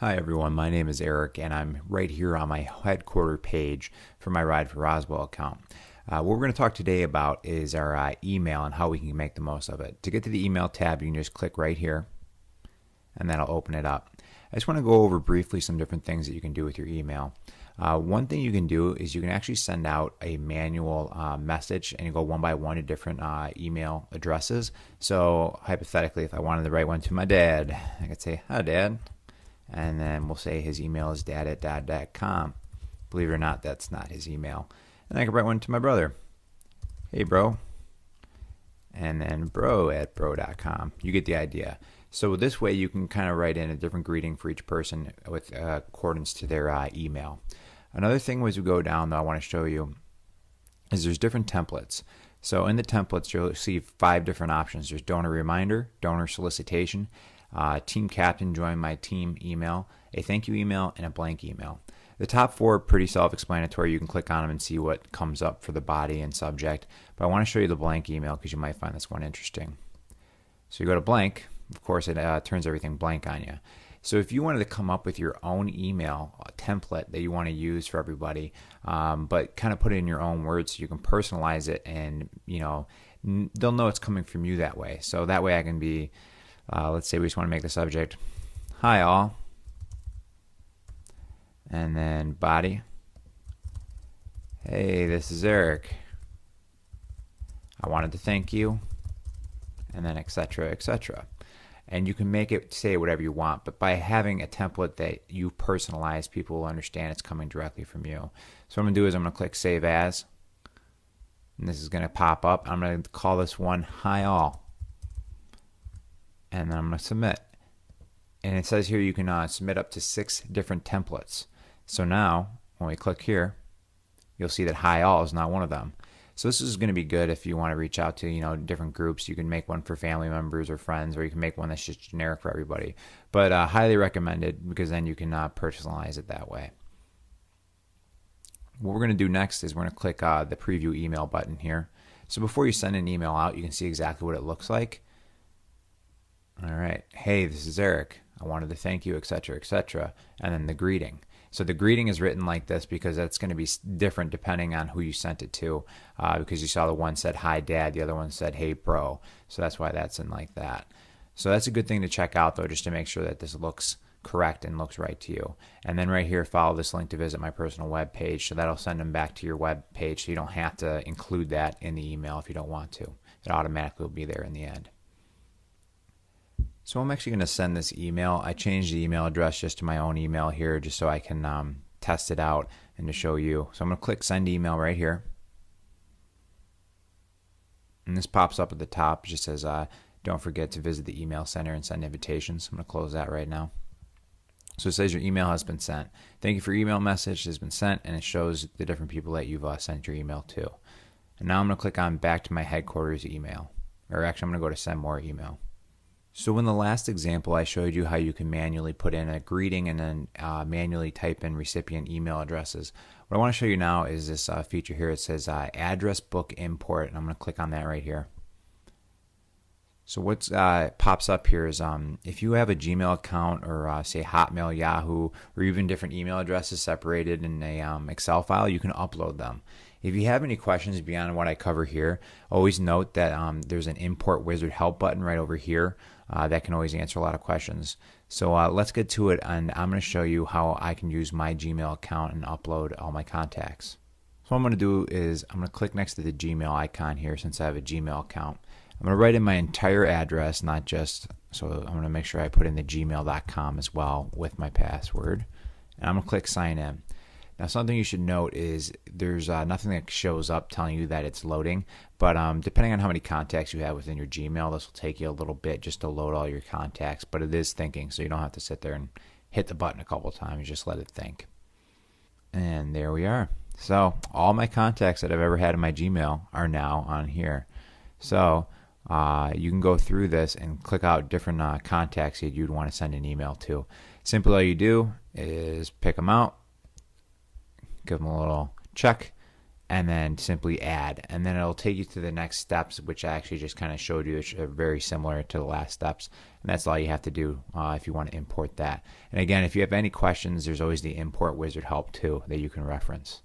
Hi everyone, my name is Eric and I'm right here on my headquarter page for my Ride for Roswell account. What we're going to talk today about is our email and how we can make the most of it. To get to the email tab, you can just click right here and that'll open it up. I just want to go over briefly some different things that you can do with your email. One thing you can do is you can actually send out a manual message and you go one by one to different email addresses. So hypothetically, if I wanted to write one to my dad, I could say, "Hi Dad," and then we'll say his email is dad@dad.com. Believe it or not, that's not his email. And I can write one to my brother. "Hey bro," and then bro@bro.com. You get the idea. So this way you can kind of write in a different greeting for each person with accordance to their email. Another thing as we go down, though, I want to show you is there's different templates. So in the templates, you'll see 5 different options. There's donor reminder, donor solicitation, team captain, join my team email, a thank you email, and a blank email. The top 4 are pretty self-explanatory. You can click on them and see what comes up for the body and subject. But I want to show you the blank email because you might find this one interesting. So you go to blank. Of course, it turns everything blank on you. So if you wanted to come up with your own email template that you want to use for everybody, but kind of put it in your own words so you can personalize it and, they'll know it's coming from you that way. So that way I can be, let's say we just want to make the subject, "Hi all," and then body, "Hey, this is Eric. I wanted to thank you," and then etc., etc. And you can make it say whatever you want, but by having a template that you personalize, people will understand it's coming directly from you. So what I'm going to do is I'm going to click Save As, and this is going to pop up. I'm going to call this one "Hi All," and then I'm going to submit. And it says here you can submit up to 6 different templates. So now, when we click here, you'll see that "Hi All" is not one of them. So this is going to be good if you want to reach out to different groups. You can make one for family members or friends, or you can make one that's just generic for everybody. But highly recommended because then you can personalize it that way. What we're going to do next is we're going to click the preview email button here. So before you send an email out, you can see exactly what it looks like. All right, "Hey, this is Eric. I wanted to thank you," etc., etc., and then the greeting. So the greeting is written like this because that's going to be different depending on who you sent it to, because you saw the one said "Hi Dad," the other one said "Hey Bro," so that's why that's in like that. So that's a good thing to check out, though, just to make sure that this looks correct and looks right to you. And then right here, follow this link to visit my personal web page, so that'll send them back to your web page, so you don't have to include that in the email if you don't want to. It automatically will be there in the end. So I'm actually going to send this email. I changed the email address just to my own email here just so I can test it out and to show you. So I'm going to click Send Email right here. And this pops up at the top. It just says, "Don't forget to visit the email center and send invitations." I'm going to close that right now. So it says your email has been sent. Thank you for your email message has been sent, and it shows the different people that you've sent your email to. And now I'm going to click on Back to my headquarters email. Or actually, I'm going to go to Send More Email. So in the last example, I showed you how you can manually put in a greeting and then manually type in recipient email addresses. What I want to show you now is this feature here. It says Address Book Import, and I'm going to click on that right here. So what pops up here is if you have a Gmail account or say Hotmail, Yahoo, or even different email addresses separated in a Excel file, you can upload them. If you have any questions beyond what I cover here, always note that there's an Import Wizard Help button right over here that can always answer a lot of questions. So let's get to it, and I'm going to show you how I can use my Gmail account and upload all my contacts. So what I'm going to do is I'm going to click next to the Gmail icon here since I have a Gmail account. I'm going to write in my entire address, not just, so I'm going to make sure I put in the gmail.com as well with my password. And I'm going to click Sign In. Now, something you should note is there's nothing that shows up telling you that it's loading, but depending on how many contacts you have within your Gmail, this will take you a little bit just to load all your contacts, but it is thinking, so you don't have to sit there and hit the button a couple times, just let it think. And there we are. So all my contacts that I've ever had in my Gmail are now on here. So you can go through this and click out different contacts that you'd want to send an email to. Simply all you do is pick them out, give them a little check, and then simply add, and then it'll take you to the next steps, which I actually just kind of showed you, which are very similar to the last steps. And that's all you have to do if you want to import that. And again, if you have any questions, there's always the import wizard help too that you can reference.